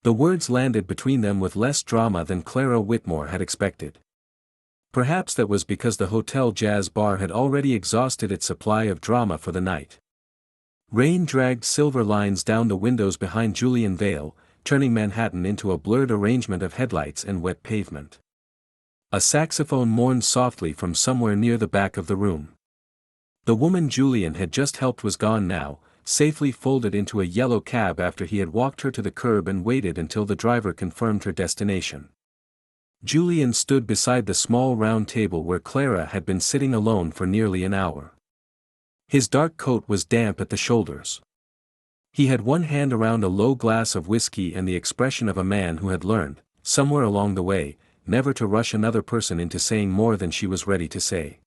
The words landed between them with less drama than Clara Whitmore had expected. Perhaps that was because the hotel jazz bar had already exhausted its supply of drama for the night. Rain dragged silver lines down the windows behind Julian Vale, turning Manhattan into a blurred arrangement of headlights and wet pavement. A saxophone mourned softly from somewhere near the back of the room. The woman Julian had just helped was gone now, safely folded into a yellow cab after he had walked her to the curb and waited until the driver confirmed her destination. Julian stood beside the small round table where Clara had been sitting alone for nearly an hour. His dark coat was damp at the shoulders. He had one hand around a low glass of whiskey and the expression of a man who had learned, somewhere along the way, never to rush another person into saying more than she was ready to say.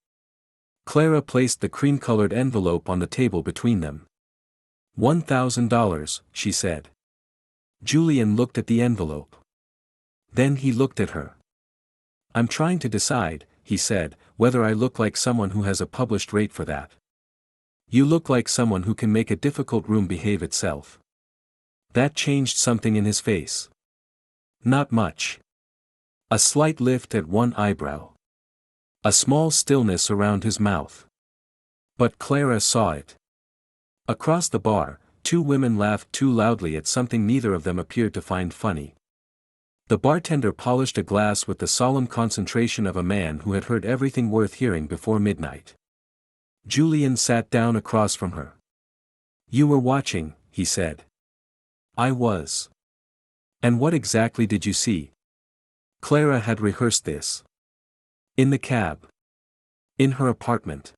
Clara placed the cream-colored envelope on the table between them. $1,000, she said. Julian looked at the envelope. Then he looked at her. I'm trying to decide, he said, whether I look like someone who has a published rate for that. You look like someone who can make a difficult room behave itself. That changed something in his face. Not much. A slight lift at one eyebrow. A small stillness around his mouth. But Clara saw it. Across the bar, two women laughed too loudly at something neither of them appeared to find funny. The bartender polished a glass with the solemn concentration of a man who had heard everything worth hearing before midnight. Julian sat down across from her. You were watching, he said. I was. And what exactly did you see? Clara had rehearsed this. In the cab. In her apartment.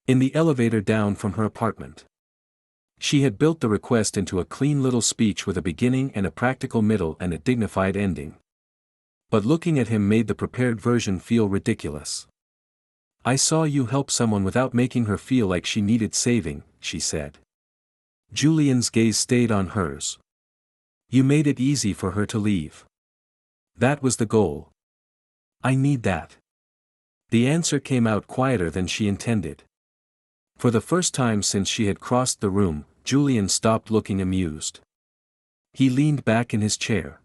In the elevator down from her apartment. She had built the request into a clean little speech with a beginning and a practical middle and a dignified ending. But looking at him made the prepared version feel ridiculous. I saw you help someone without making her feel like she needed saving, she said. Julian's gaze stayed on hers. You made it easy for her to leave. That was the goal. I need that. The answer came out quieter than she intended. For the first time since she had crossed the room, Julian stopped looking amused. He leaned back in his chair.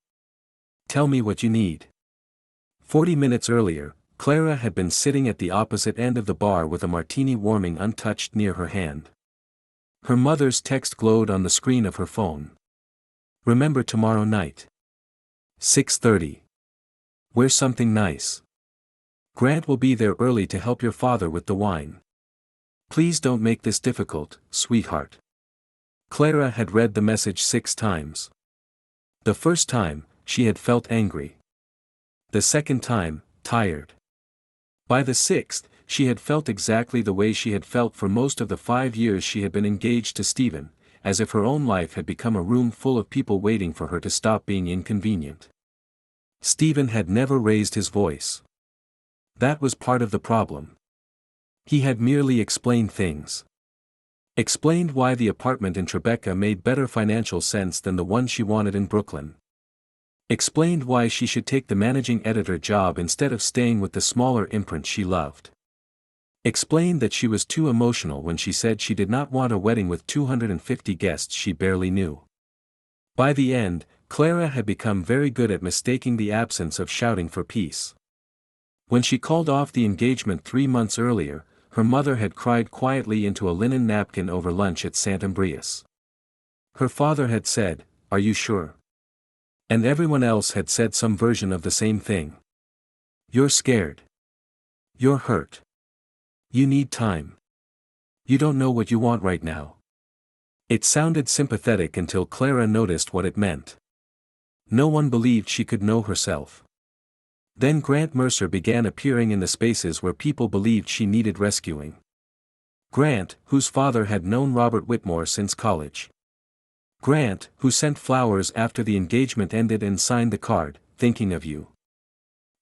Tell me what you need. 40 minutes earlier, Clara had been sitting at the opposite end of the bar with a martini warming untouched near her hand. Her mother's text glowed on the screen of her phone. Remember tomorrow night. 6:30. Wear something nice. Grant will be there early to help your father with the wine. Please don't make this difficult, sweetheart. Clara had read the message 6 times. The first time, she had felt angry. The second time, tired. By the 6th, she had felt exactly the way she had felt for most of the 5 years she had been engaged to Stephen, as if her own life had become a room full of people waiting for her to stop being inconvenient. Stephen had never raised his voice. That was part of the problem. He had merely explained things. Explained why the apartment in Tribeca made better financial sense than the one she wanted in Brooklyn. Explained why she should take the managing editor job instead of staying with the smaller imprint she loved. Explained that she was too emotional when she said she did not want a wedding with 250 guests she barely knew. By the end, Clara had become very good at mistaking the absence of shouting for peace. When she called off the engagement 3 months earlier, her mother had cried quietly into a linen napkin over lunch at St. Ambrius. Her father had said, "Are you sure?" And everyone else had said some version of the same thing. You're scared. You're hurt. You need time. You don't know what you want right now. It sounded sympathetic until Clara noticed what it meant. No one believed she could know herself. Then Grant Mercer began appearing in the spaces where people believed she needed rescuing. Grant, whose father had known Robert Whitmore since college. Grant, who sent flowers after the engagement ended and signed the card, "Thinking of you."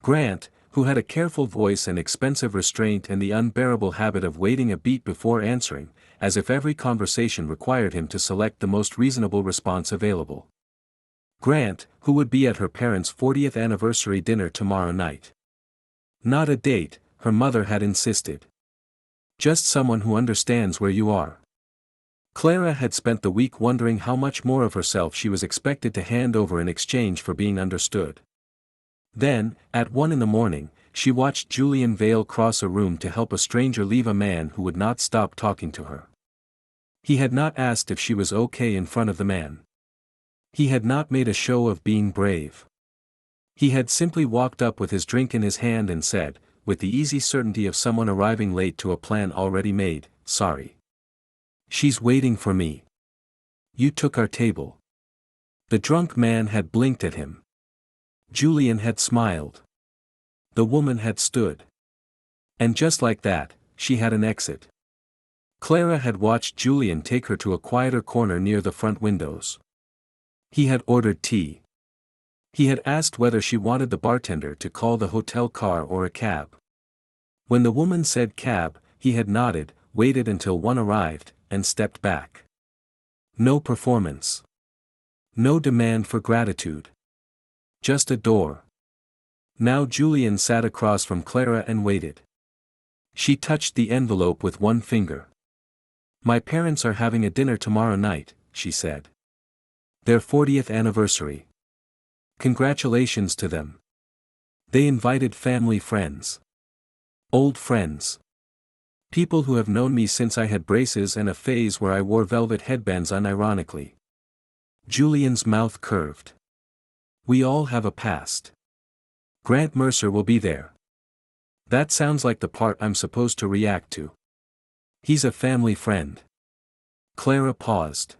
Grant, who had a careful voice and expensive restraint and the unbearable habit of waiting a beat before answering, as if every conversation required him to select the most reasonable response available. Grant, who would be at her parents' 40th anniversary dinner tomorrow night. Not a date, her mother had insisted. Just someone who understands where you are. Clara had spent the week wondering how much more of herself she was expected to hand over in exchange for being understood. Then, at 1 in the morning, she watched Julian Vale cross a room to help a stranger leave a man who would not stop talking to her. He had not asked if she was okay in front of the man. He had not made a show of being brave. He had simply walked up with his drink in his hand and said, with the easy certainty of someone arriving late to a plan already made, "Sorry. She's waiting for me. You took our table." The drunk man had blinked at him. Julian had smiled. The woman had stood. And just like that, she had an exit. Clara had watched Julian take her to a quieter corner near the front windows. He had ordered tea. He had asked whether she wanted the bartender to call the hotel car or a cab. When the woman said cab, he had nodded, waited until one arrived, and stepped back. No performance. No demand for gratitude. Just a door. Now Julian sat across from Clara and waited. She touched the envelope with one finger. "My parents are having a dinner tomorrow night," she said. "Their 40th anniversary. Congratulations to them. They invited family friends. Old friends. People who have known me since I had braces and a phase where I wore velvet headbands unironically." Julian's mouth curved. "We all have a past. Grant Mercer will be there." That sounds like the part I'm supposed to react to. He's a family friend. Clara paused.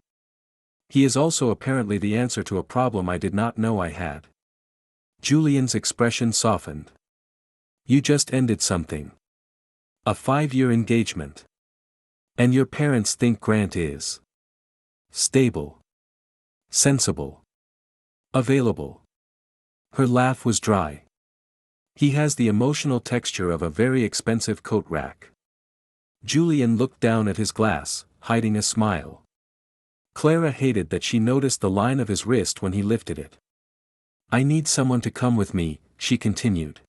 He is also apparently the answer to a problem I did not know I had. Julian's expression softened. "You just ended something. A 5-year engagement. And your parents think Grant is stable. Sensible. Available." Her laugh was dry. "He has the emotional texture of a very expensive coat rack." Julian looked down at his glass, hiding a smile. Clara hated that she noticed the line of his wrist when he lifted it. "I need someone to come with me," she continued.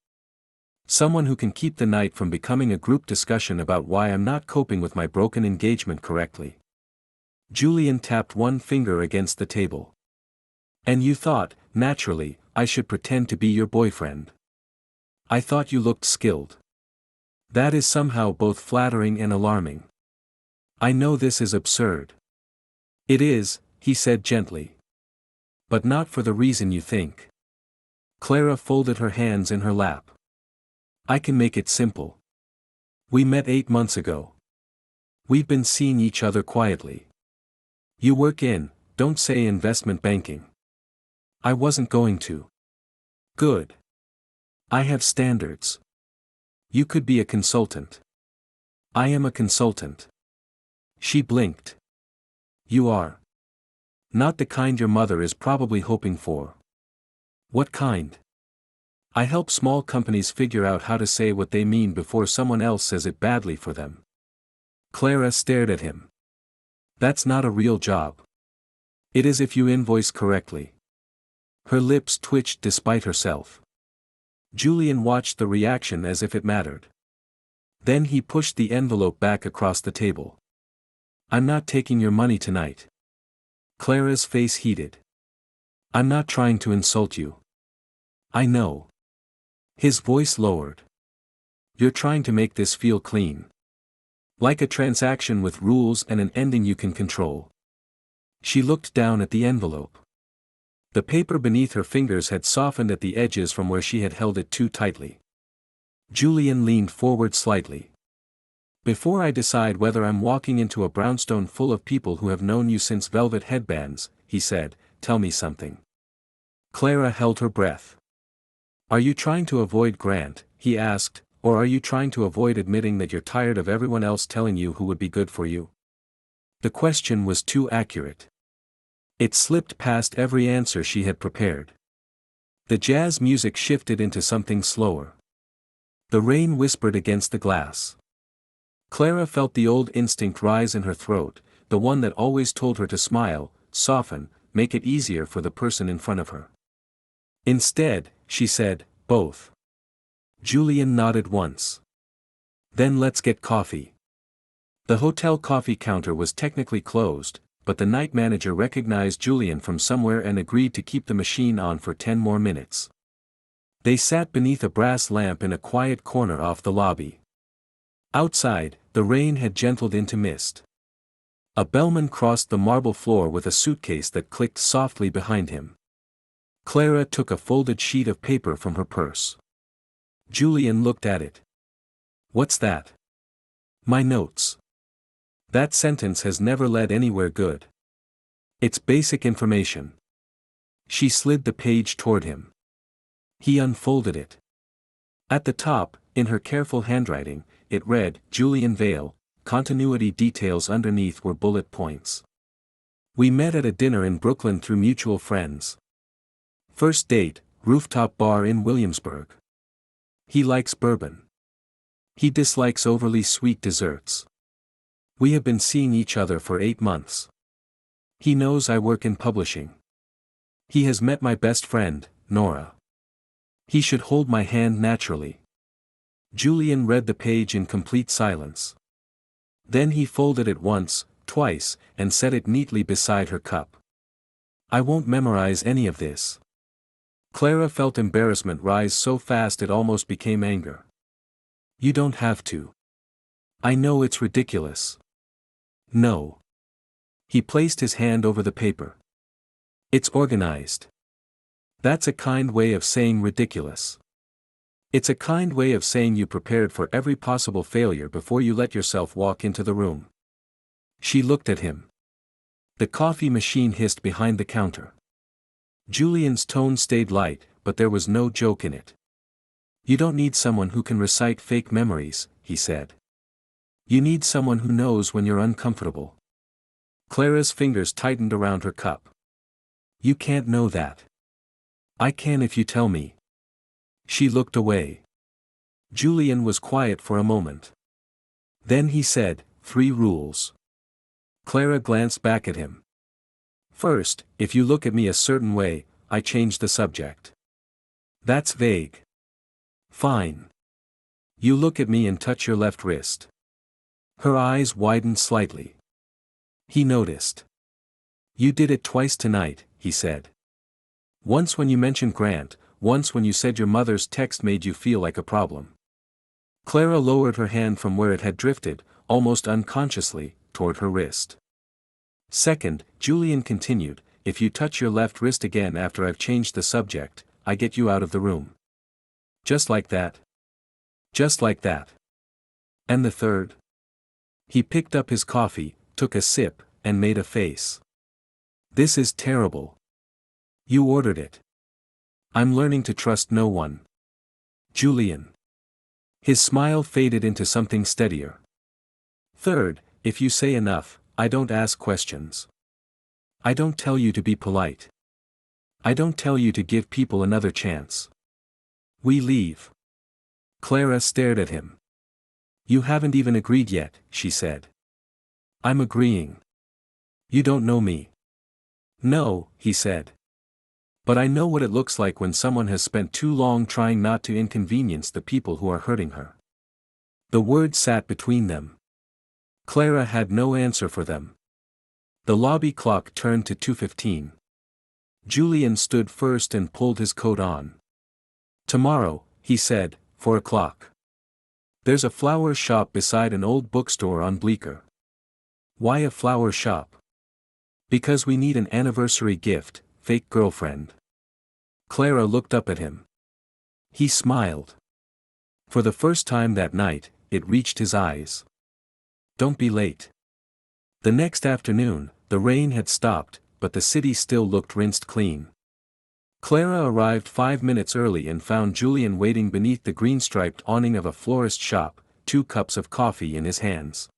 "Someone who can keep the night from becoming a group discussion about why I'm not coping with my broken engagement correctly." Julian tapped one finger against the table. "And you thought, naturally, I should pretend to be your boyfriend. I thought you looked skilled. That is somehow both flattering and alarming. I know this is absurd." "It is," he said gently. "But not for the reason you think." Clara folded her hands in her lap. "I can make it simple. We met 8 months ago. We've been seeing each other quietly. You work in, don't say investment banking." "I wasn't going to." "Good. I have standards. You could be a consultant." "I am a consultant." She blinked. "You are. Not the kind your mother is probably hoping for." "What kind?" "I help small companies figure out how to say what they mean before someone else says it badly for them." Clara stared at him. "That's not a real job." "It is if you invoice correctly." Her lips twitched despite herself. Julian watched the reaction as if it mattered. Then he pushed the envelope back across the table. "I'm not taking your money tonight." Clara's face heated. "I'm not trying to insult you. I know." His voice lowered. "You're trying to make this feel clean. Like a transaction with rules and an ending you can control." She looked down at the envelope. The paper beneath her fingers had softened at the edges from where she had held it too tightly. Julian leaned forward slightly. "Before I decide whether I'm walking into a brownstone full of people who have known you since velvet headbands," he said, "tell me something." Clara held her breath. "Are you trying to avoid Grant," he asked, "or are you trying to avoid admitting that you're tired of everyone else telling you who would be good for you?" The question was too accurate. It slipped past every answer she had prepared. The jazz music shifted into something slower. The rain whispered against the glass. Clara felt the old instinct rise in her throat, the one that always told her to smile, soften, make it easier for the person in front of her. Instead, she said, "Both." Julian nodded once. "Then let's get coffee." The hotel coffee counter was technically closed, but the night manager recognized Julian from somewhere and agreed to keep the machine on for 10 more minutes. They sat beneath a brass lamp in a quiet corner off the lobby. Outside, the rain had gentled into mist. A bellman crossed the marble floor with a suitcase that clicked softly behind him. Clara took a folded sheet of paper from her purse. Julian looked at it. "What's that?" "My notes. That sentence has never led anywhere good. It's basic information." She slid the page toward him. He unfolded it. At the top, in her careful handwriting, it read, "Julian Vale." Continuity details underneath were bullet points. "We met at a dinner in Brooklyn through mutual friends. First date, rooftop bar in Williamsburg. He likes bourbon. He dislikes overly sweet desserts. We have been seeing each other for 8 months. He knows I work in publishing. He has met my best friend, Nora. He should hold my hand naturally." Julian read the page in complete silence. Then he folded it once, twice, and set it neatly beside her cup. "I won't memorize any of this." Clara felt embarrassment rise so fast it almost became anger. "You don't have to. I know it's ridiculous." "No." He placed his hand over the paper. "It's organized. That's a kind way of saying ridiculous. It's a kind way of saying you prepared for every possible failure before you let yourself walk into the room." She looked at him. The coffee machine hissed behind the counter. Julian's tone stayed light, but there was no joke in it. "You don't need someone who can recite fake memories," he said. "You need someone who knows when you're uncomfortable." Clara's fingers tightened around her cup. "You can't know that." "I can if you tell me." She looked away. Julian was quiet for a moment. Then he said, 3 rules. Clara glanced back at him. "First, if you look at me a certain way, I change the subject." "That's vague." "Fine. You look at me and touch your left wrist." Her eyes widened slightly. He noticed. "You did it twice tonight," he said. "Once when you mentioned Grant, once when you said your mother's text made you feel like a problem." Clara lowered her hand from where it had drifted, almost unconsciously, toward her wrist. "Second," Julian continued, "if you touch your left wrist again after I've changed the subject, I get you out of the room." "Just like that?" "Just like that." "And the third?" He picked up his coffee, took a sip, and made a face. "This is terrible. You ordered it. I'm learning to trust no one." "Julian." His smile faded into something steadier. "Third, if you say enough, I don't ask questions. I don't tell you to be polite. I don't tell you to give people another chance. We leave." Clara stared at him. "You haven't even agreed yet," she said. "I'm agreeing. You don't know me." "No," he said. "But I know what it looks like when someone has spent too long trying not to inconvenience the people who are hurting her." The words sat between them. Clara had no answer for them. The lobby clock turned to 2:15. Julian stood first and pulled his coat on. "Tomorrow," he said, 4 o'clock. "There's a flower shop beside an old bookstore on Bleecker." "Why a flower shop?" "Because we need an anniversary gift, fake girlfriend." Clara looked up at him. He smiled. For the first time that night, it reached his eyes. "Don't be late." The next afternoon, the rain had stopped, but the city still looked rinsed clean. Clara arrived 5 minutes early and found Julian waiting beneath the green-striped awning of a florist shop, 2 cups of coffee in his hands.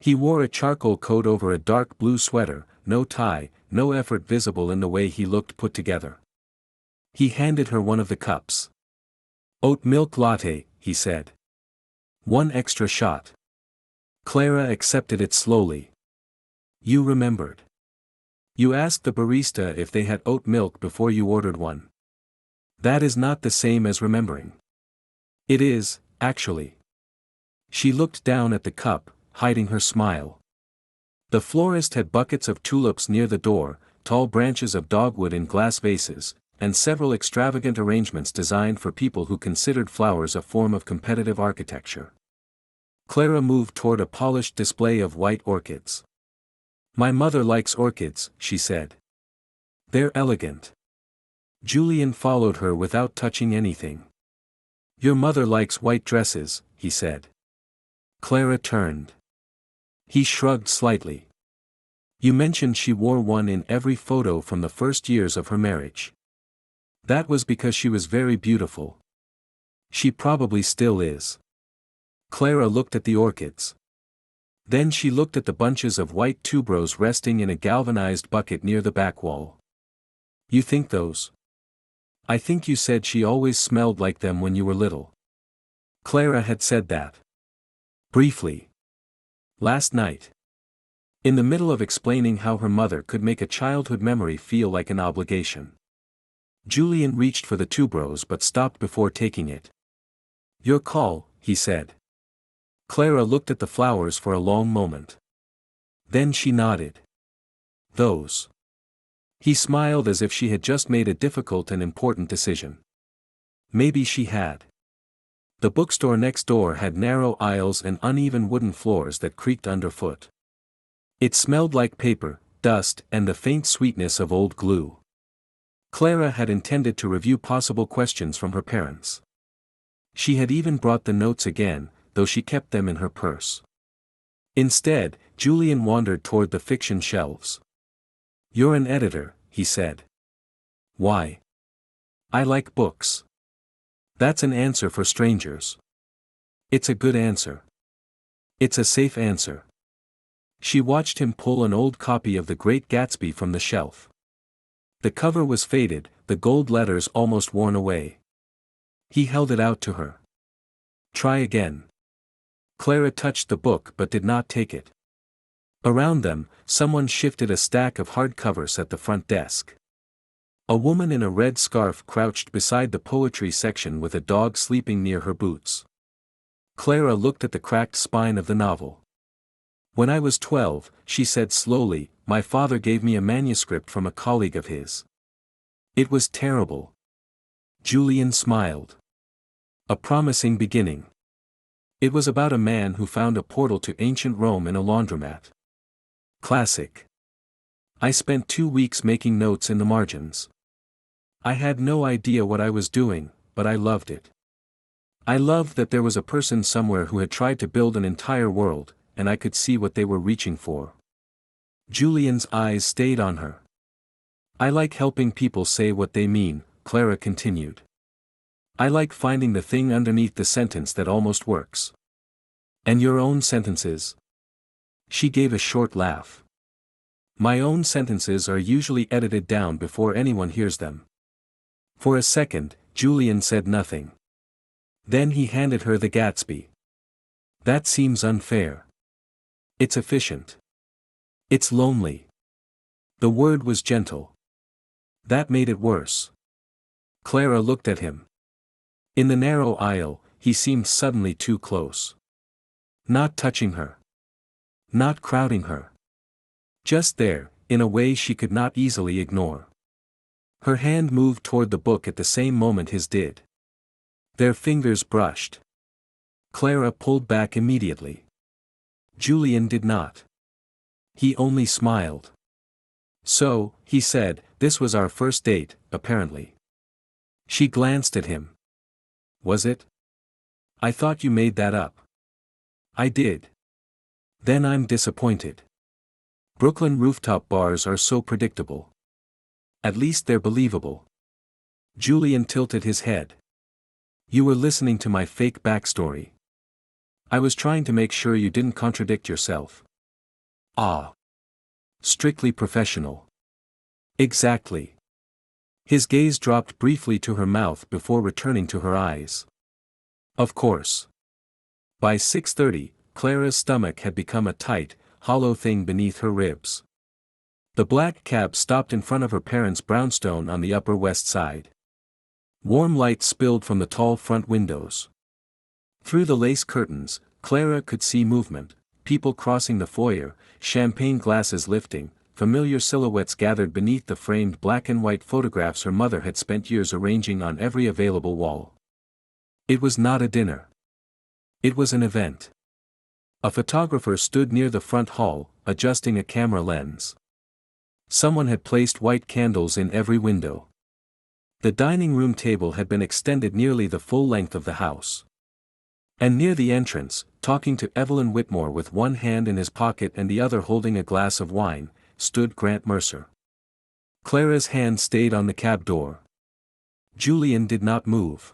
He wore a charcoal coat over a dark blue sweater, no tie, no effort visible in the way he looked put together. He handed her one of the cups. "Oat milk latte," he said. "1 extra shot." Clara accepted it slowly. "You remembered. You asked the barista if they had oat milk before you ordered one. That is not the same as remembering." "It is, actually." She looked down at the cup, hiding her smile. The florist had buckets of tulips near the door, tall branches of dogwood in glass vases, and several extravagant arrangements designed for people who considered flowers a form of competitive architecture. Clara moved toward a polished display of white orchids. "My mother likes orchids," she said. "They're elegant." Julian followed her without touching anything. "Your mother likes white dresses," he said. Clara turned. He shrugged slightly. "You mentioned she wore one in every photo from the first years of her marriage. That was because she was very beautiful. She probably still is." Clara looked at the orchids. Then she looked at the bunches of white tuberose resting in a galvanized bucket near the back wall. "You think those? I think you said she always smelled like them when you were little." Clara had said that. Briefly. Last night. In the middle of explaining how her mother could make a childhood memory feel like an obligation. Julian reached for the tuberose but stopped before taking it. "Your call," he said. Clara looked at the flowers for a long moment. Then she nodded. "Those." He smiled as if she had just made a difficult and important decision. Maybe she had. The bookstore next door had narrow aisles and uneven wooden floors that creaked underfoot. It smelled like paper, dust, and the faint sweetness of old glue. Clara had intended to review possible questions from her parents. She had even brought the notes again, though she kept them in her purse. Instead, Julian wandered toward the fiction shelves. "You're an editor," he said. "Why?" "I like books." "That's an answer for strangers." "It's a good answer." "It's a safe answer." She watched him pull an old copy of The Great Gatsby from the shelf. The cover was faded, the gold letters almost worn away. He held it out to her. "Try again." Clara touched the book but did not take it. Around them, someone shifted a stack of hardcovers at the front desk. A woman in a red scarf crouched beside the poetry section with a dog sleeping near her boots. Clara looked at the cracked spine of the novel. "When I was 12, she said slowly, my father gave me a manuscript from a colleague of his. It was terrible." Julian smiled. A promising beginning. It was about a man who found a portal to ancient Rome in a laundromat. Classic. "I spent 2 weeks making notes in the margins. I had no idea what I was doing, but I loved it. I loved that there was a person somewhere who had tried to build an entire world, and I could see what they were reaching for." Julian's eyes stayed on her. "I like helping people say what they mean," Clara continued. "I like finding the thing underneath the sentence that almost works." "And your own sentences?" She gave a short laugh. "My own sentences are usually edited down before anyone hears them." For a second, Julian said nothing. Then he handed her The Gatsby. "That seems unfair." "It's efficient. It's lonely." The word was gentle. That made it worse. Clara looked at him. In the narrow aisle, he seemed suddenly too close. Not touching her. Not crowding her. Just there, in a way she could not easily ignore. Her hand moved toward the book at the same moment his did. Their fingers brushed. Clara pulled back immediately. Julian did not. He only smiled. "So," he said, "this was our first date, apparently." She glanced at him. "Was it? I thought you made that up." "I did." "Then I'm disappointed. Brooklyn rooftop bars are so predictable. At least they're believable." Julian tilted his head. "You were listening to my fake backstory. I was trying to make sure you didn't contradict yourself." "Ah. Strictly professional." "Exactly." His gaze dropped briefly to her mouth before returning to her eyes. "Of course." By 6:30, Clara's stomach had become a tight, hollow thing beneath her ribs. The black cab stopped in front of her parents' brownstone on the Upper West Side. Warm light spilled from the tall front windows. Through the lace curtains, Clara could see movement, people crossing the foyer, champagne glasses lifting, familiar silhouettes gathered beneath the framed black and white photographs her mother had spent years arranging on every available wall. It was not a dinner. It was an event. A photographer stood near the front hall, adjusting a camera lens. Someone had placed white candles in every window. The dining room table had been extended nearly the full length of the house. And near the entrance, talking to Evelyn Whitmore with one hand in his pocket and the other holding a glass of wine, stood Grant Mercer. Clara's hand stayed on the cab door. Julian did not move.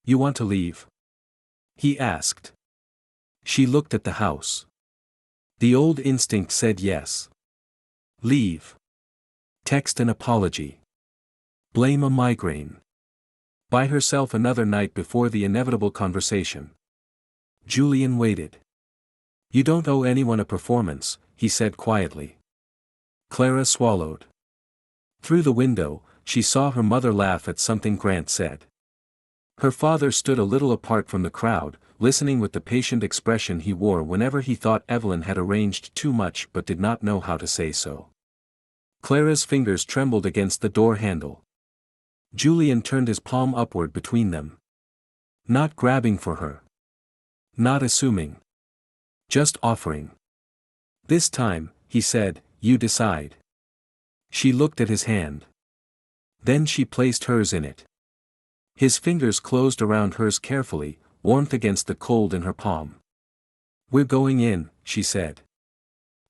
"You want to leave?" he asked. She looked at the house. The old instinct said yes. Leave. Text an apology. Blame a migraine. Buy herself another night before the inevitable conversation. Julian waited. "You don't owe anyone a performance," he said quietly. Clara swallowed. Through the window, she saw her mother laugh at something Grant said. Her father stood a little apart from the crowd, listening with the patient expression he wore whenever he thought Evelyn had arranged too much but did not know how to say so. Clara's fingers trembled against the door handle. Julian turned his palm upward between them. Not grabbing for her. Not assuming. Just offering. "This time," he said, "you decide." She looked at his hand. Then she placed hers in it. His fingers closed around hers carefully, warmth against the cold in her palm. "We're going in," she said.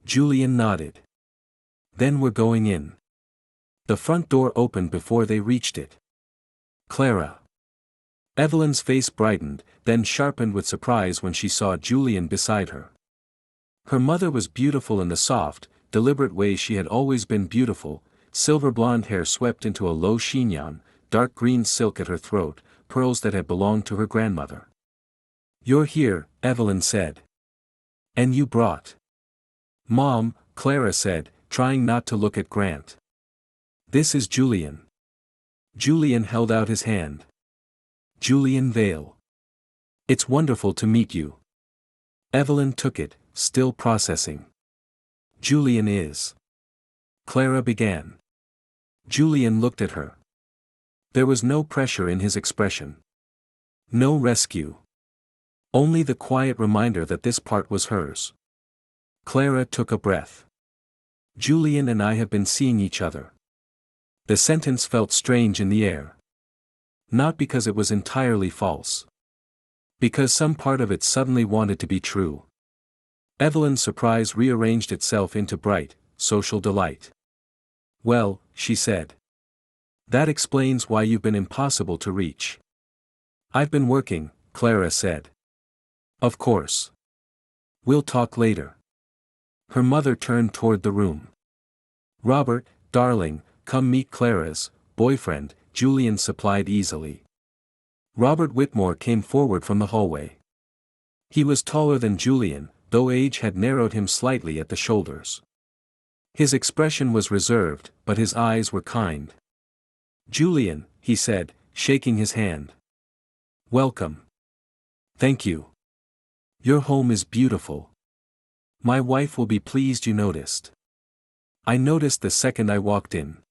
Julian nodded. "Then we're going in." The front door opened before they reached it. "Clara." Evelyn's face brightened, then sharpened with surprise when she saw Julian beside her. Her mother was beautiful in the soft, deliberate way she had always been beautiful, silver blonde hair swept into a low chignon, dark green silk at her throat, pearls that had belonged to her grandmother. "You're here," Evelyn said. "And you brought." "Mom," Clara said, trying not to look at Grant. "This is Julian." Julian held out his hand. "Julian Vale. It's wonderful to meet you." Evelyn took it, still processing. "Julian is." Clara began. Julian looked at her. There was no pressure in his expression. No rescue. Only the quiet reminder that this part was hers. Clara took a breath. "Julian and I have been seeing each other." The sentence felt strange in the air. Not because it was entirely false. Because some part of it suddenly wanted to be true. Evelyn's surprise rearranged itself into bright, social delight. "Well," she said. "That explains why you've been impossible to reach." "I've been working," Clara said. "Of course. We'll talk later." Her mother turned toward the room. "Robert, darling, come meet Clara's boyfriend," Julian supplied easily. Robert Whitmore came forward from the hallway. He was taller than Julian, though age had narrowed him slightly at the shoulders. His expression was reserved, but his eyes were kind. "Julian," he said, shaking his hand. "Welcome." "Thank you. Your home is beautiful. My wife will be pleased you noticed." "I noticed the second I walked in."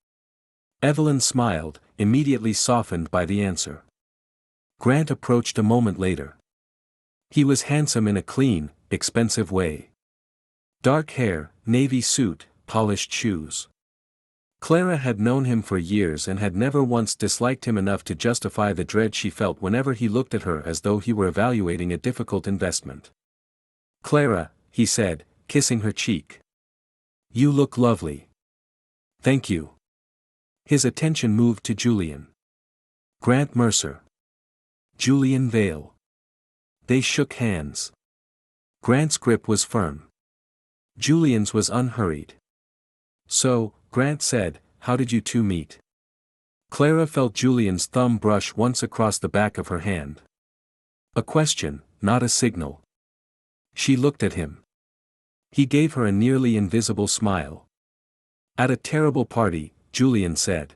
Evelyn smiled, immediately softened by the answer. Grant approached a moment later. He was handsome in a clean, expensive way. Dark hair, navy suit, polished shoes. Clara had known him for years and had never once disliked him enough to justify the dread she felt whenever he looked at her as though he were evaluating a difficult investment. "Clara," he said, kissing her cheek. "You look lovely." "Thank you." His attention moved to Julian. "Grant Mercer." "Julian Vale." They shook hands. Grant's grip was firm. Julian's was unhurried. "So," Grant said, "how did you two meet?" Clara felt Julian's thumb brush once across the back of her hand. A question, not a signal. She looked at him. He gave her a nearly invisible smile. "At a terrible party," Julian said.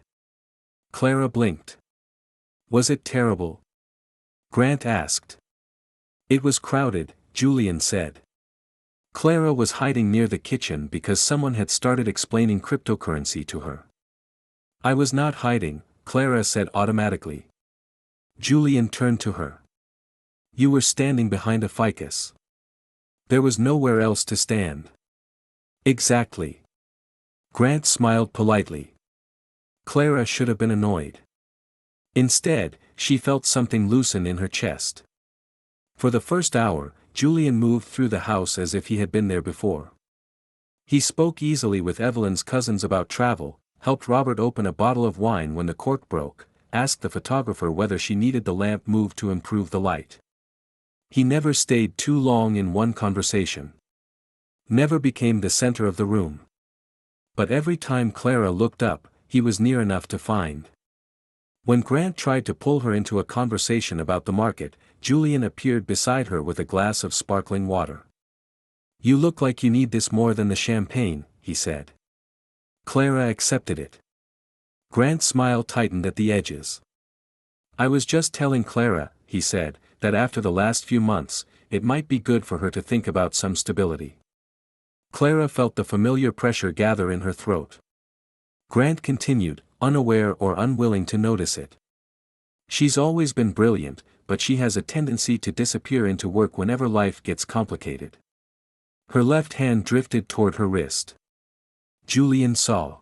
Clara blinked. "Was it terrible?" Grant asked. "It was crowded," Julian said. Clara was hiding near the kitchen because someone had started explaining cryptocurrency to her. I was not hiding, Clara said automatically. Julian turned to her. You were standing behind a ficus. There was nowhere else to stand. Exactly. Grant smiled politely. Clara should have been annoyed. Instead, she felt something loosen in her chest. For the first hour, Julian moved through the house as if he had been there before. He spoke easily with Evelyn's cousins about travel, helped Robert open a bottle of wine when the cork broke, asked the photographer whether she needed the lamp moved to improve the light. He never stayed too long in one conversation. Never became the center of the room. But every time Clara looked up, he was near enough to find. When Grant tried to pull her into a conversation about the market, Julian appeared beside her with a glass of sparkling water. You look like you need this more than the champagne, he said. Clara accepted it. Grant's smile tightened at the edges. I was just telling Clara, he said, that after the last few months, it might be good for her to think about some stability. Clara felt the familiar pressure gather in her throat. Grant continued, unaware or unwilling to notice it. She's always been brilliant, but she has a tendency to disappear into work whenever life gets complicated. Her left hand drifted toward her wrist. Julian saw.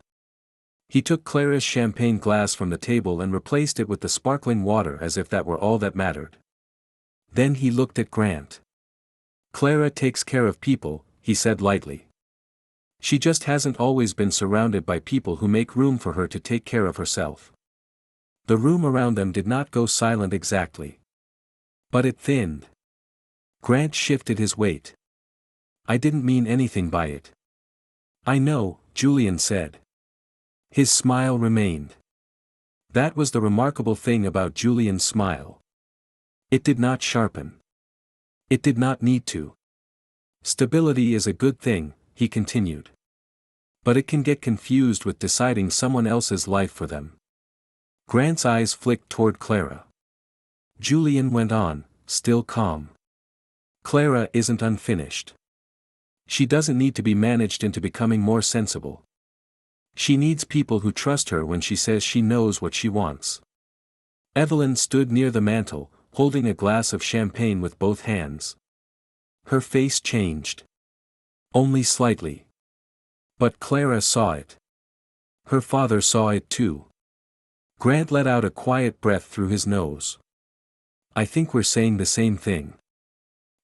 He took Clara's champagne glass from the table and replaced it with the sparkling water as if that were all that mattered. Then he looked at Grant. Clara takes care of people, he said lightly. She just hasn't always been surrounded by people who make room for her to take care of herself. The room around them did not go silent exactly. But it thinned. Grant shifted his weight. I didn't mean anything by it. I know, Julian said. His smile remained. That was the remarkable thing about Julian's smile. It did not sharpen. It did not need to. Stability is a good thing, he continued. But it can get confused with deciding someone else's life for them. Grant's eyes flicked toward Clara. Julian went on, still calm. Clara isn't unfinished. She doesn't need to be managed into becoming more sensible. She needs people who trust her when she says she knows what she wants. Evelyn stood near the mantel, holding a glass of champagne with both hands. Her face changed. Only slightly. But Clara saw it. Her father saw it too. Grant let out a quiet breath through his nose. I think we're saying the same thing.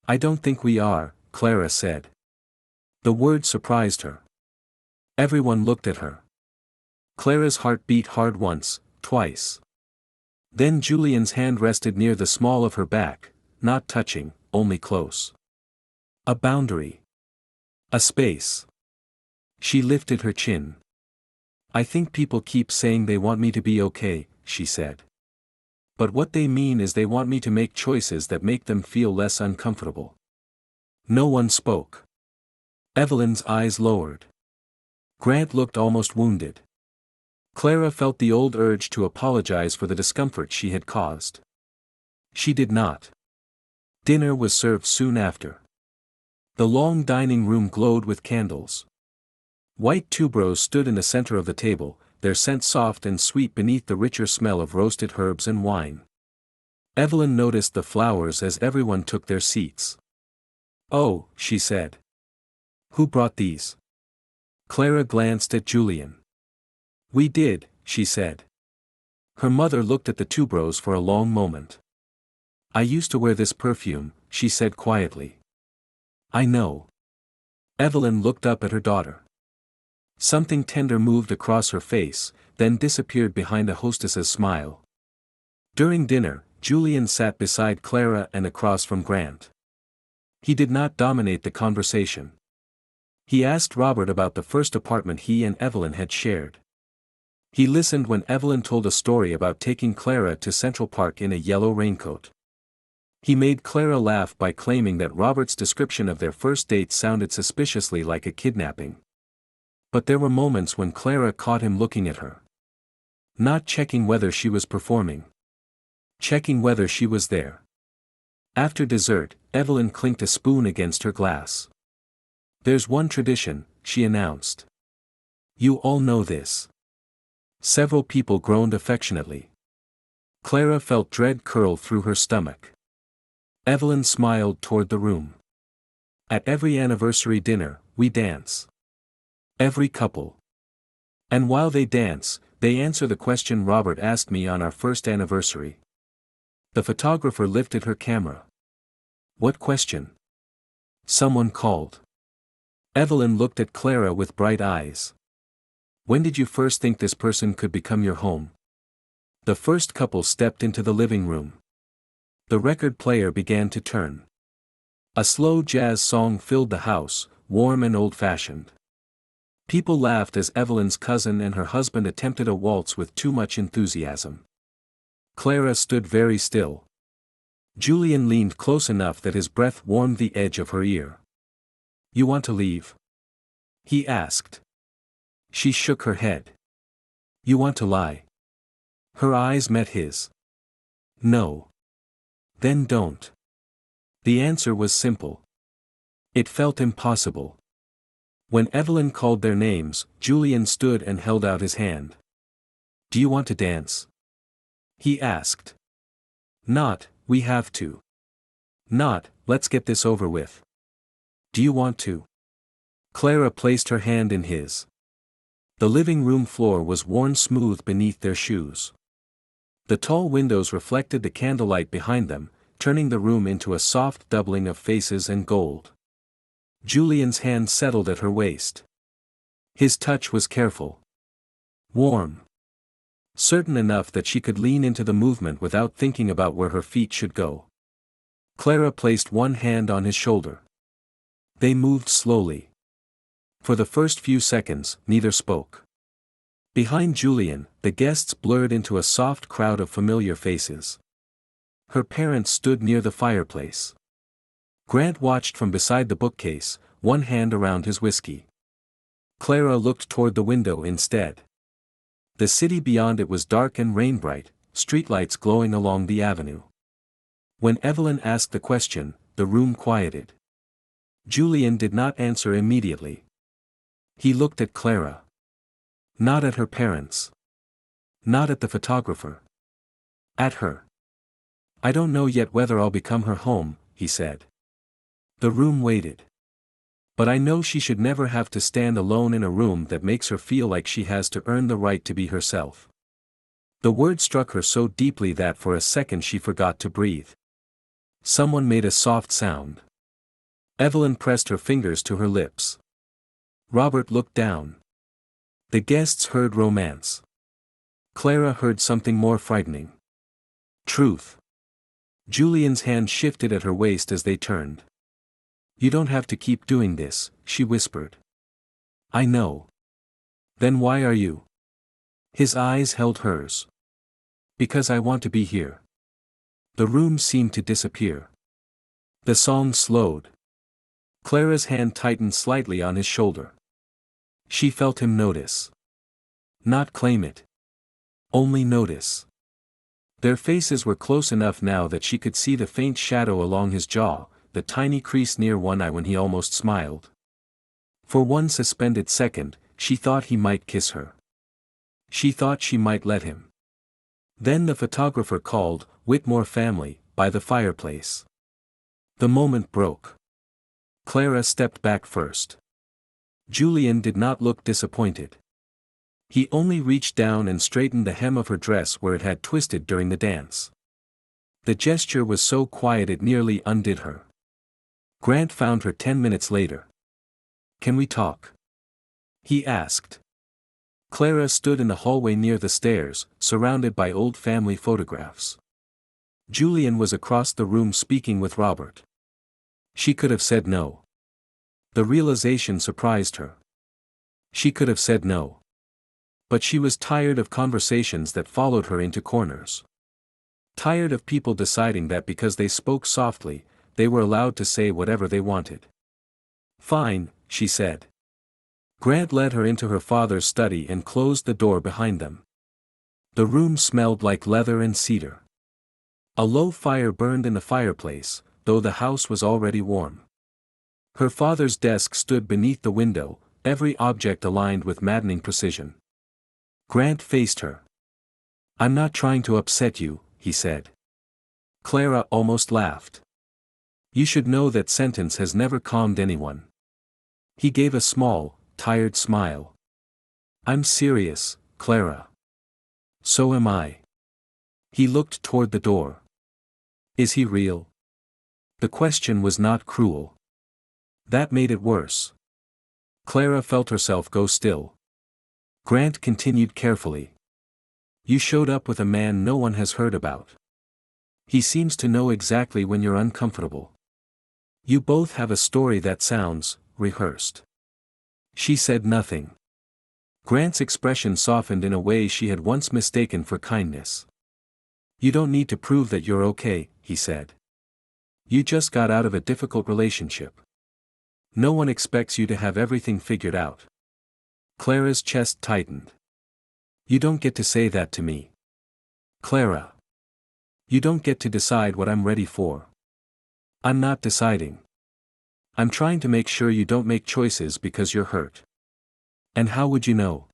I don't think we are, Clara said. The word surprised her. Everyone looked at her. Clara's heart beat hard once, twice. Then Julian's hand rested near the small of her back, not touching, only close. A boundary. A space. She lifted her chin. I think people keep saying they want me to be okay, she said. But what they mean is they want me to make choices that make them feel less uncomfortable. No one spoke. Evelyn's eyes lowered. Grant looked almost wounded. Clara felt the old urge to apologize for the discomfort she had caused. She did not. Dinner was served soon after. The long dining room glowed with candles. White tuberoses stood in the center of the table, their scent soft and sweet beneath the richer smell of roasted herbs and wine. Evelyn noticed the flowers as everyone took their seats. Oh, she said. Who brought these? Clara glanced at Julian. We did, she said. Her mother looked at the tuberoses for a long moment. I used to wear this perfume, she said quietly. I know. Evelyn looked up at her daughter. Something tender moved across her face, then disappeared behind the hostess's smile. During dinner, Julian sat beside Clara and across from Grant. He did not dominate the conversation. He asked Robert about the first apartment he and Evelyn had shared. He listened when Evelyn told a story about taking Clara to Central Park in a yellow raincoat. He made Clara laugh by claiming that Robert's description of their first date sounded suspiciously like a kidnapping. But there were moments when Clara caught him looking at her. Not checking whether she was performing. Checking whether she was there. After dessert, Evelyn clinked a spoon against her glass. There's one tradition, she announced. You all know this. Several people groaned affectionately. Clara felt dread curl through her stomach. Evelyn smiled toward the room. At every anniversary dinner, we dance. Every couple. And while they dance, they answer the question Robert asked me on our first anniversary. The photographer lifted her camera. What question? Someone called. Evelyn looked at Clara with bright eyes. When did you first think this person could become your home? The first couple stepped into the living room. The record player began to turn. A slow jazz song filled the house, warm and old-fashioned. People laughed as Evelyn's cousin and her husband attempted a waltz with too much enthusiasm. Clara stood very still. Julian leaned close enough that his breath warmed the edge of her ear. You want to leave? He asked. She shook her head. You want to lie? Her eyes met his. No. Then don't. The answer was simple. It felt impossible. When Evelyn called their names, Julian stood and held out his hand. Do you want to dance? He asked. Not, we have to. Not, let's get this over with. Do you want to? Clara placed her hand in his. The living room floor was worn smooth beneath their shoes. The tall windows reflected the candlelight behind them, turning the room into a soft doubling of faces and gold. Julian's hand settled at her waist. His touch was careful. Warm. Certain enough that she could lean into the movement without thinking about where her feet should go. Clara placed one hand on his shoulder. They moved slowly. For the first few seconds, neither spoke. Behind Julian, the guests blurred into a soft crowd of familiar faces. Her parents stood near the fireplace. Grant watched from beside the bookcase, one hand around his whiskey. Clara looked toward the window instead. The city beyond it was dark and rain-bright, streetlights glowing along the avenue. When Evelyn asked the question, the room quieted. Julian did not answer immediately. He looked at Clara. Not at her parents. Not at the photographer. At her. I don't know yet whether I'll become her home, he said. The room waited. But I know she should never have to stand alone in a room that makes her feel like she has to earn the right to be herself. The word struck her so deeply that for a second she forgot to breathe. Someone made a soft sound. Evelyn pressed her fingers to her lips. Robert looked down. The guests heard romance. Clara heard something more frightening. Truth. Julian's hand shifted at her waist as they turned. You don't have to keep doing this, she whispered. I know. Then why are you? His eyes held hers. Because I want to be here. The room seemed to disappear. The song slowed. Clara's hand tightened slightly on his shoulder. She felt him notice. Not claim it. Only notice. Their faces were close enough now that she could see the faint shadow along his jaw, the tiny crease near one eye when he almost smiled. For one suspended second, she thought he might kiss her. She thought she might let him. Then the photographer called, Whitmore family, by the fireplace. The moment broke. Clara stepped back first. Julian did not look disappointed. He only reached down and straightened the hem of her dress where it had twisted during the dance. The gesture was so quiet it nearly undid her. Grant found her 10 minutes later. Can we talk? He asked. Clara stood in the hallway near the stairs, surrounded by old family photographs. Julian was across the room speaking with Robert. She could have said no. The realization surprised her. She could have said no. But she was tired of conversations that followed her into corners. Tired of people deciding that because they spoke softly, they were allowed to say whatever they wanted. Fine, she said. Grant led her into her father's study and closed the door behind them. The room smelled like leather and cedar. A low fire burned in the fireplace, though the house was already warm. Her father's desk stood beneath the window, every object aligned with maddening precision. Grant faced her. "I'm not trying to upset you," he said. Clara almost laughed. "You should know that sentence has never calmed anyone." He gave a small, tired smile. "I'm serious, Clara." "So am I." He looked toward the door. "Is he real?" The question was not cruel. That made it worse. Clara felt herself go still. Grant continued carefully. "You showed up with a man no one has heard about. He seems to know exactly when you're uncomfortable. You both have a story that sounds rehearsed." She said nothing. Grant's expression softened in a way she had once mistaken for kindness. "You don't need to prove that you're okay," he said. "You just got out of a difficult relationship. No one expects you to have everything figured out." Clara's chest tightened. "You don't get to say that to me. Clara. You don't get to decide what I'm ready for." "I'm not deciding. I'm trying to make sure you don't make choices because you're hurt." "And how would you know?"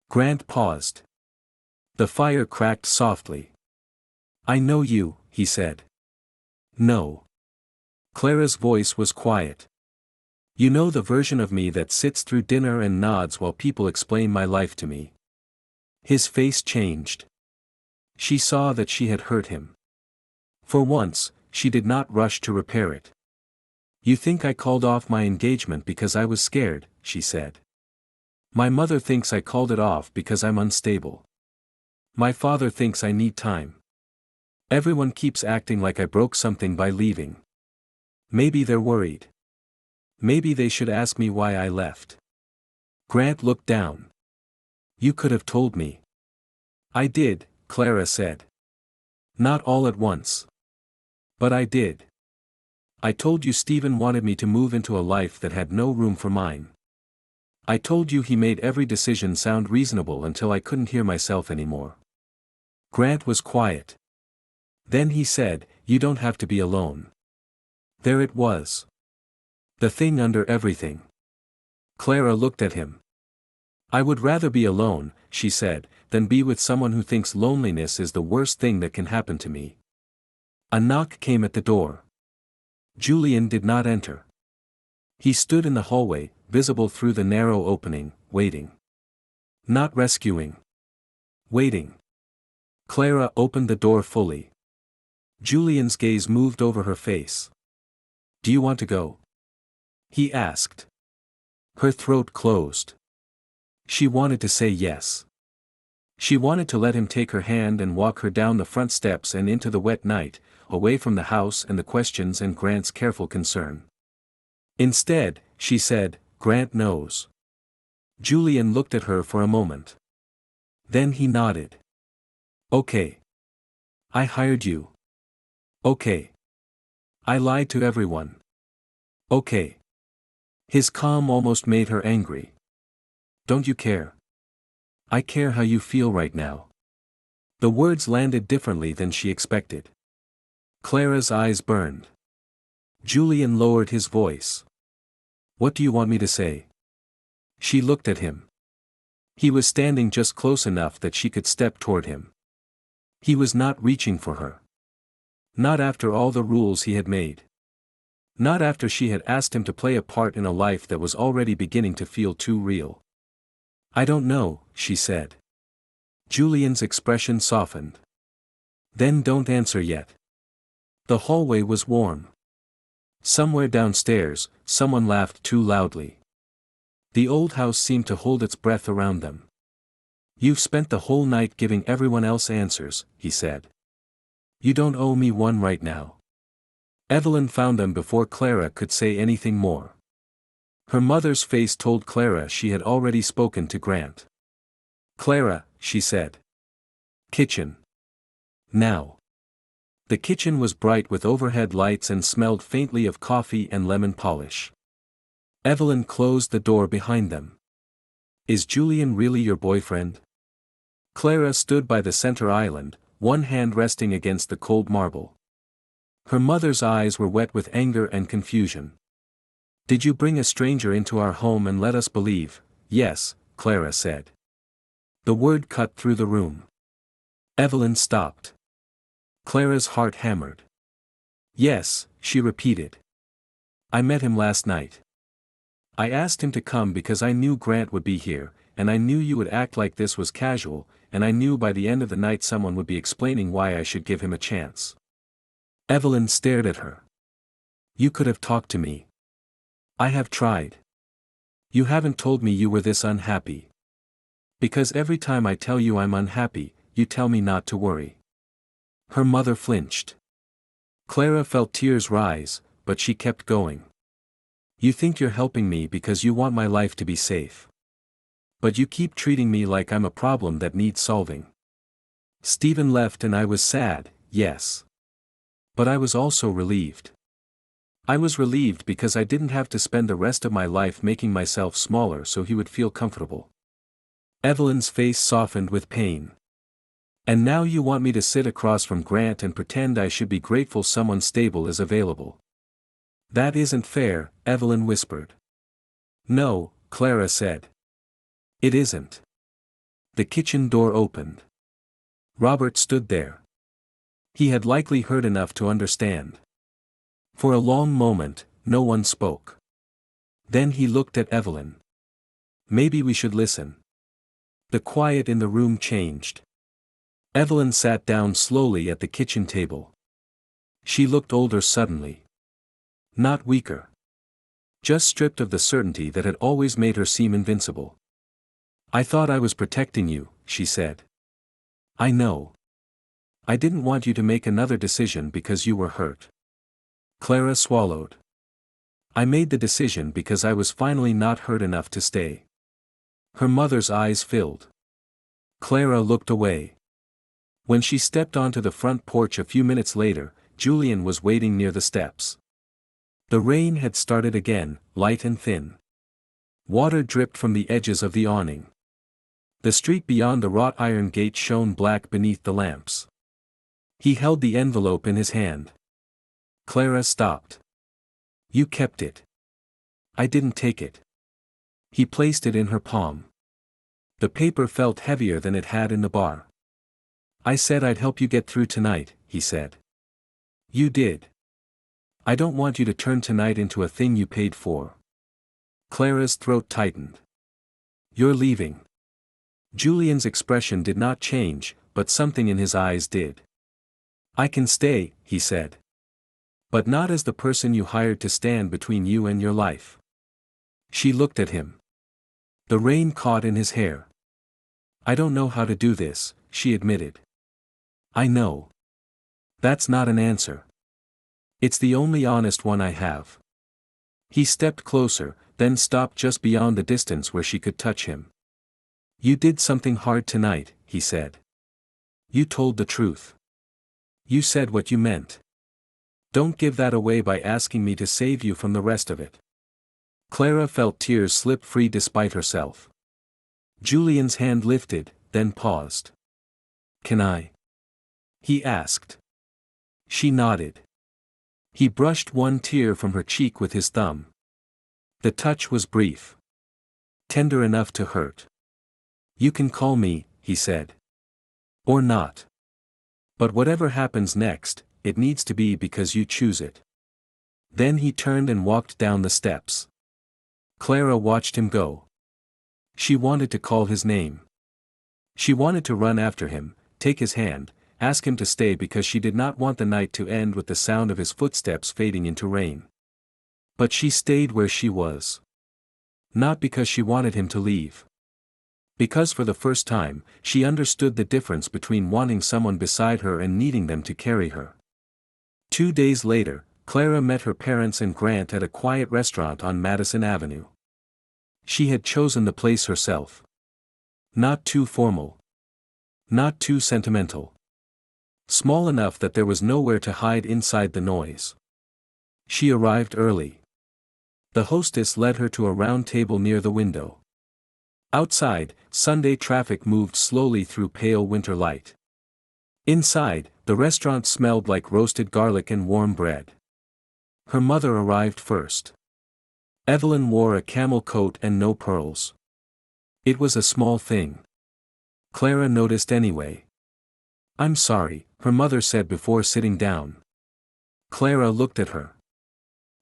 Grant paused. The fire cracked softly. "I know you," he said. "No." Clara's voice was quiet. "You know the version of me that sits through dinner and nods while people explain my life to me." His face changed. She saw that she had hurt him. For once, she did not rush to repair it. "You think I called off my engagement because I was scared," she said. "My mother thinks I called it off because I'm unstable. My father thinks I need time. Everyone keeps acting like I broke something by leaving. Maybe they're worried. Maybe they should ask me why I left." Grant looked down. "You could have told me." "I did," Clara said. "Not all at once. But I did. I told you Stephen wanted me to move into a life that had no room for mine. I told you he made every decision sound reasonable until I couldn't hear myself anymore." Grant was quiet. Then he said, "You don't have to be alone." There it was. The thing under everything. Clara looked at him. "I would rather be alone," she said, "than be with someone who thinks loneliness is the worst thing that can happen to me." A knock came at the door. Julian did not enter. He stood in the hallway, visible through the narrow opening, waiting. Not rescuing. Waiting. Clara opened the door fully. Julian's gaze moved over her face. "Do you want to go?" he asked. Her throat closed. She wanted to say yes. She wanted to let him take her hand and walk her down the front steps and into the wet night, away from the house and the questions and Grant's careful concern. Instead, she said, "Grant knows." Julian looked at her for a moment. Then he nodded. "Okay. I hired you. Okay. I lied to everyone. Okay." His calm almost made her angry. "Don't you care?" "I care how you feel right now." The words landed differently than she expected. Clara's eyes burned. Julian lowered his voice. "What do you want me to say?" She looked at him. He was standing just close enough that she could step toward him. He was not reaching for her. Not after all the rules he had made. Not after she had asked him to play a part in a life that was already beginning to feel too real. "I don't know," she said. Julian's expression softened. "Then don't answer yet." The hallway was warm. Somewhere downstairs, someone laughed too loudly. The old house seemed to hold its breath around them. "You've spent the whole night giving everyone else answers," he said. "You don't owe me one right now." Evelyn found them before Clara could say anything more. Her mother's face told Clara she had already spoken to Grant. "Clara," she said. "Kitchen. Now." The kitchen was bright with overhead lights and smelled faintly of coffee and lemon polish. Evelyn closed the door behind them. "Is Julian really your boyfriend?" Clara stood by the center island, one hand resting against the cold marble. Her mother's eyes were wet with anger and confusion. Did you bring a stranger into our home and let us believe? Yes, Clara said. The word cut through the room. Evelyn stopped. Clara's heart hammered. Yes, she repeated. I met him last night. I asked him to come because I knew Grant would be here, and I knew you would act like this was casual, and I knew by the end of the night someone would be explaining why I should give him a chance. Evelyn stared at her. You could have talked to me. I have tried. You haven't told me you were this unhappy. Because every time I tell you I'm unhappy, you tell me not to worry. Her mother flinched. Clara felt tears rise, but she kept going. You think you're helping me because you want my life to be safe. But you keep treating me like I'm a problem that needs solving. Stephen left and I was sad, yes. But I was also relieved. I was relieved because I didn't have to spend the rest of my life making myself smaller so he would feel comfortable. Evelyn's face softened with pain. And now you want me to sit across from Grant and pretend I should be grateful someone stable is available. That isn't fair, Evelyn whispered. No, Clara said. It isn't. The kitchen door opened. Robert stood there. He had likely heard enough to understand. For a long moment, no one spoke. Then he looked at Evelyn. Maybe we should listen. The quiet in the room changed. Evelyn sat down slowly at the kitchen table. She looked older suddenly. Not weaker. Just stripped of the certainty that had always made her seem invincible. I thought I was protecting you, she said. I know. I didn't want you to make another decision because you were hurt. Clara swallowed. I made the decision because I was finally not hurt enough to stay. Her mother's eyes filled. Clara looked away. When she stepped onto the front porch a few minutes later, Julian was waiting near the steps. The rain had started again, light and thin. Water dripped from the edges of the awning. The street beyond the wrought iron gate shone black beneath the lamps. He held the envelope in his hand. Clara stopped. You kept it. I didn't take it. He placed it in her palm. The paper felt heavier than it had in the bar. I said I'd help you get through tonight, he said. You did. I don't want you to turn tonight into a thing you paid for. Clara's throat tightened. You're leaving. Julian's expression did not change, but something in his eyes did. I can stay, he said. But not as the person you hired to stand between you and your life. She looked at him. The rain caught in his hair. I don't know how to do this, she admitted. I know. That's not an answer. It's the only honest one I have. He stepped closer, then stopped just beyond the distance where she could touch him. You did something hard tonight, he said. You told the truth. You said what you meant. Don't give that away by asking me to save you from the rest of it. Clara felt tears slip free despite herself. Julian's hand lifted, then paused. Can I? He asked. She nodded. He brushed one tear from her cheek with his thumb. The touch was brief. Tender enough to hurt. You can call me, he said. Or not. But whatever happens next, it needs to be because you choose it. Then he turned and walked down the steps. Clara watched him go. She wanted to call his name. She wanted to run after him, take his hand, ask him to stay because she did not want the night to end with the sound of his footsteps fading into rain. But she stayed where she was. Not because she wanted him to leave. Because for the first time, she understood the difference between wanting someone beside her and needing them to carry her. 2 days later, Clara met her parents and Grant at a quiet restaurant on Madison Avenue. She had chosen the place herself. Not too formal. Not too sentimental. Small enough that there was nowhere to hide inside the noise. She arrived early. The hostess led her to a round table near the window. Outside, Sunday traffic moved slowly through pale winter light. Inside, the restaurant smelled like roasted garlic and warm bread. Her mother arrived first. Evelyn wore a camel coat and no pearls. It was a small thing. Clara noticed anyway. "I'm sorry," her mother said before sitting down. Clara looked at her.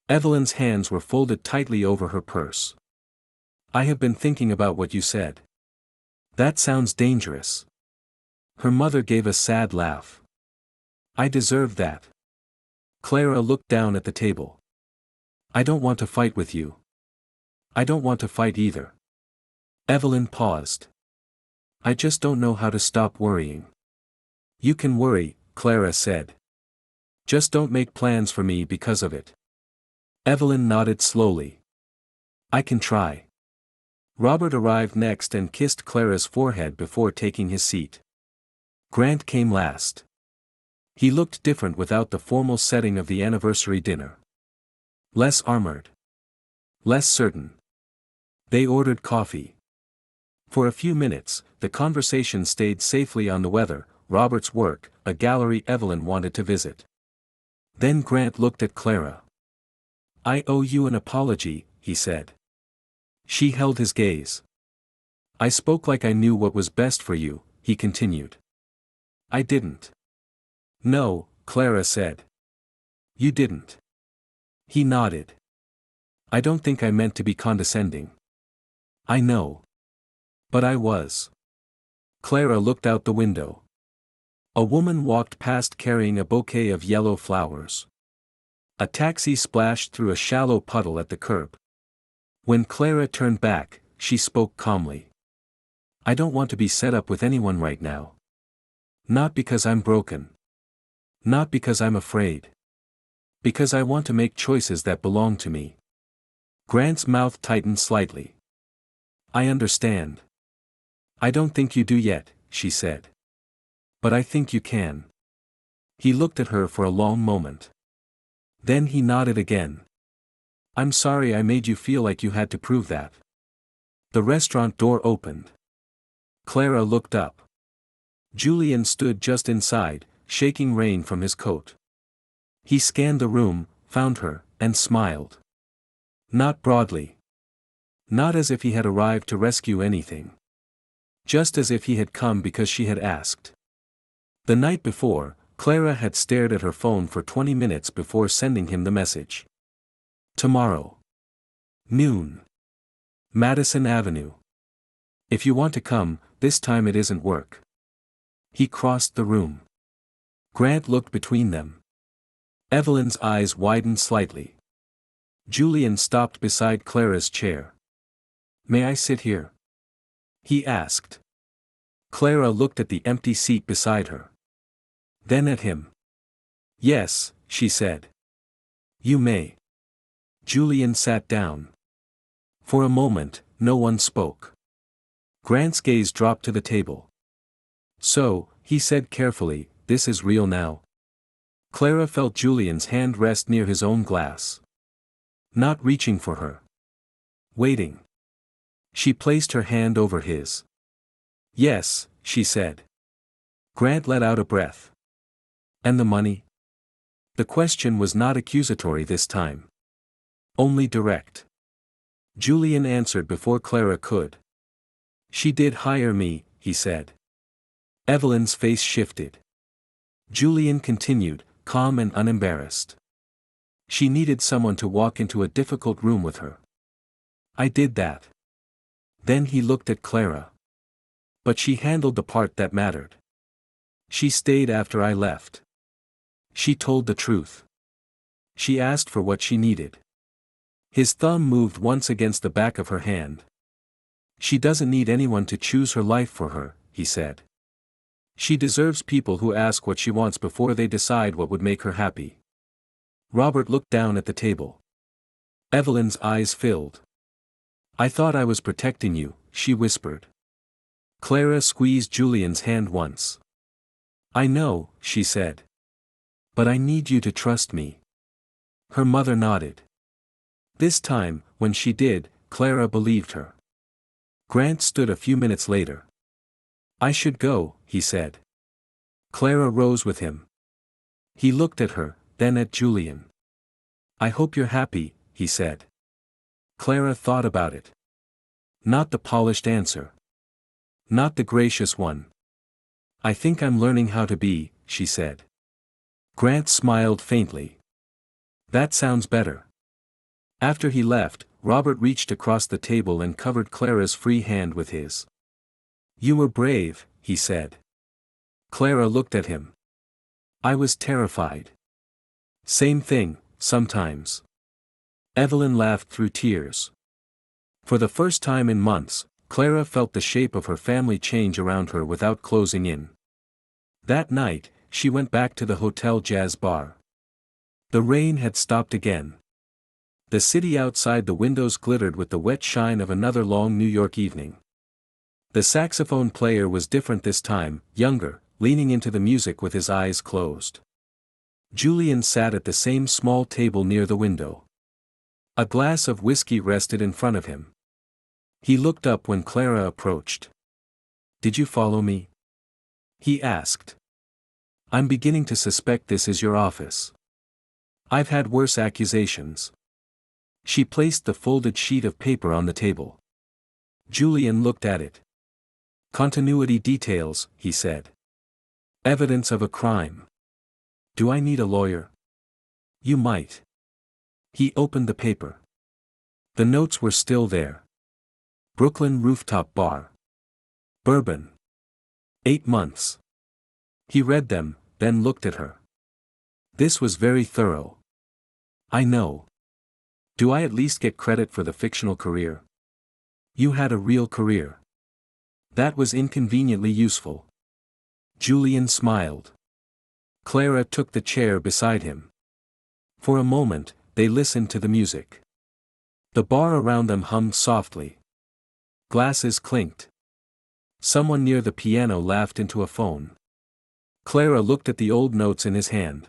Evelyn's hands were folded tightly over her purse. "I have been thinking about what you said. That sounds dangerous." Her mother gave a sad laugh. "I deserve that." Clara looked down at the table. "I don't want to fight with you." "I don't want to fight either." Evelyn paused. "I just don't know how to stop worrying." "You can worry," Clara said. "Just don't make plans for me because of it." Evelyn nodded slowly. "I can try." Robert arrived next and kissed Clara's forehead before taking his seat. Grant came last. He looked different without the formal setting of the anniversary dinner. Less armored. Less certain. They ordered coffee. For a few minutes, the conversation stayed safely on the weather, Robert's work, a gallery Evelyn wanted to visit. Then Grant looked at Clara. "I owe you an apology," he said. She held his gaze. "I spoke like I knew what was best for you," he continued. "I didn't." "No," Clara said. "You didn't." He nodded. "I don't think I meant to be condescending." "I know. But I was." Clara looked out the window. A woman walked past carrying a bouquet of yellow flowers. A taxi splashed through a shallow puddle at the curb. When Clara turned back, she spoke calmly. "I don't want to be set up with anyone right now. Not because I'm broken. Not because I'm afraid. Because I want to make choices that belong to me." Grant's mouth tightened slightly. "I understand." "I don't think you do yet," she said. "But I think you can." He looked at her for a long moment. Then he nodded again. "I'm sorry I made you feel like you had to prove that." The restaurant door opened. Clara looked up. Julian stood just inside, shaking rain from his coat. He scanned the room, found her, and smiled. Not broadly. Not as if he had arrived to rescue anything. Just as if he had come because she had asked. The night before, Clara had stared at her phone for 20 minutes before sending him the message. "Tomorrow. Noon. Madison Avenue. If you want to come, this time it isn't work." He crossed the room. Grant looked between them. Evelyn's eyes widened slightly. Julian stopped beside Clara's chair. "May I sit here?" he asked. Clara looked at the empty seat beside her. Then at him. "Yes," she said. "You may." Julian sat down. For a moment, no one spoke. Grant's gaze dropped to the table. "So," he said carefully, "this is real now?" Clara felt Julian's hand rest near his own glass. Not reaching for her. Waiting. She placed her hand over his. "Yes," she said. Grant let out a breath. "And the money?" The question was not accusatory this time. Only direct. Julian answered before Clara could. "She did hire me," he said. Evelyn's face shifted. Julian continued, calm and unembarrassed. "She needed someone to walk into a difficult room with her. I did that." Then he looked at Clara. "But she handled the part that mattered. She stayed after I left. She told the truth. She asked for what she needed." His thumb moved once against the back of her hand. "She doesn't need anyone to choose her life for her," he said. "She deserves people who ask what she wants before they decide what would make her happy." Robert looked down at the table. Evelyn's eyes filled. "I thought I was protecting you," she whispered. Clara squeezed Julian's hand once. "I know," she said. "But I need you to trust me." Her mother nodded. This time, when she did, Clara believed her. Grant stood a few minutes later. "I should go," he said. Clara rose with him. He looked at her, then at Julian. "I hope you're happy," he said. Clara thought about it. Not the polished answer. Not the gracious one. I think I'm learning how to be, she said. Grant smiled faintly. That sounds better. After he left, Robert reached across the table and covered Clara's free hand with his. You were brave, he said. Clara looked at him. I was terrified. Same thing, sometimes. Evelyn laughed through tears. For the first time in months, Clara felt the shape of her family change around her without closing in. That night, she went back to the Hotel Jazz Bar. The rain had stopped again. The city outside the windows glittered with the wet shine of another long New York evening. The saxophone player was different this time, younger, leaning into the music with his eyes closed. Julian sat at the same small table near the window. A glass of whiskey rested in front of him. He looked up when Clara approached. Did you follow me? He asked. I'm beginning to suspect this is your office. I've had worse accusations. She placed the folded sheet of paper on the table. Julian looked at it. Continuity details, he said. Evidence of a crime. Do I need a lawyer? You might. He opened the paper. The notes were still there. Brooklyn Rooftop Bar. Bourbon. 8 months. He read them, then looked at her. This was very thorough. I know. Do I at least get credit for the fictional career? You had a real career. That was inconveniently useful. Julian smiled. Clara took the chair beside him. For a moment, they listened to the music. The bar around them hummed softly. Glasses clinked. Someone near the piano laughed into a phone. Clara looked at the old notes in his hand.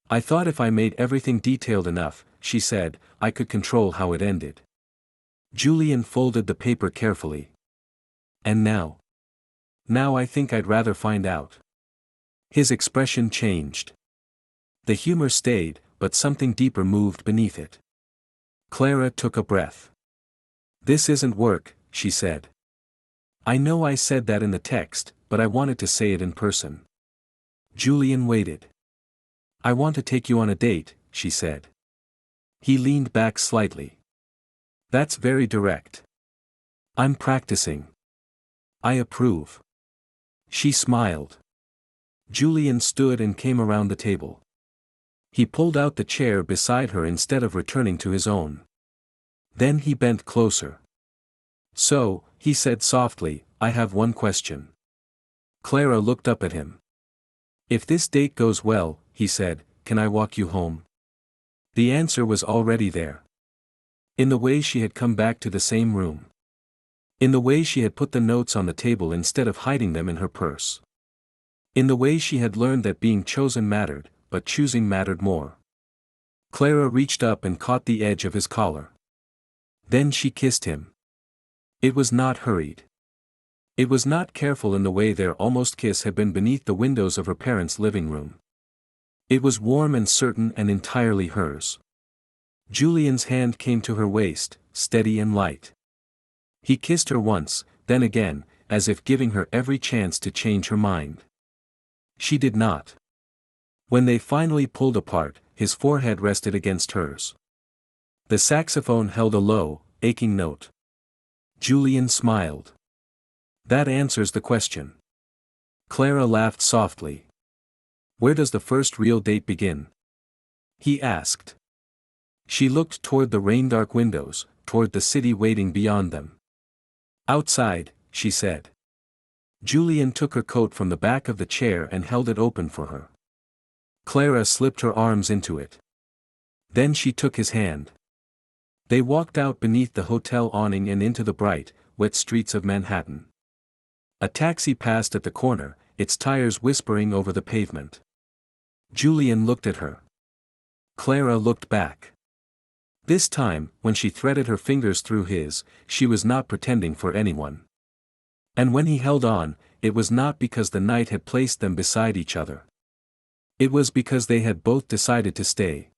I thought if I made everything detailed enough, she said, I could control how it ended. Julian folded the paper carefully. And now? Now I think I'd rather find out. His expression changed. The humor stayed, but something deeper moved beneath it. Clara took a breath. This isn't work, she said. I know I said that in the text, but I wanted to say it in person. Julian waited. I want to take you on a date, she said. He leaned back slightly. That's very direct. I'm practicing. I approve. She smiled. Julian stood and came around the table. He pulled out the chair beside her instead of returning to his own. Then he bent closer. So, he said softly, I have one question. Clara looked up at him. If this date goes well, he said, can I walk you home? The answer was already there. In the way she had come back to the same room. In the way she had put the notes on the table instead of hiding them in her purse. In the way she had learned that being chosen mattered, but choosing mattered more. Clara reached up and caught the edge of his collar. Then she kissed him. It was not hurried. It was not careful in the way their almost kiss had been beneath the windows of her parents' living room. It was warm and certain and entirely hers. Julian's hand came to her waist, steady and light. He kissed her once, then again, as if giving her every chance to change her mind. She did not. When they finally pulled apart, his forehead rested against hers. The saxophone held a low, aching note. Julian smiled. That answers the question. Clara laughed softly. Where does the first real date begin? He asked. She looked toward the rain-dark windows, toward the city waiting beyond them. Outside, she said. Julian took her coat from the back of the chair and held it open for her. Clara slipped her arms into it. Then she took his hand. They walked out beneath the hotel awning and into the bright, wet streets of Manhattan. A taxi passed at the corner, its tires whispering over the pavement. Julian looked at her. Clara looked back. This time, when she threaded her fingers through his, she was not pretending for anyone. And when he held on, it was not because the night had placed them beside each other. It was because they had both decided to stay.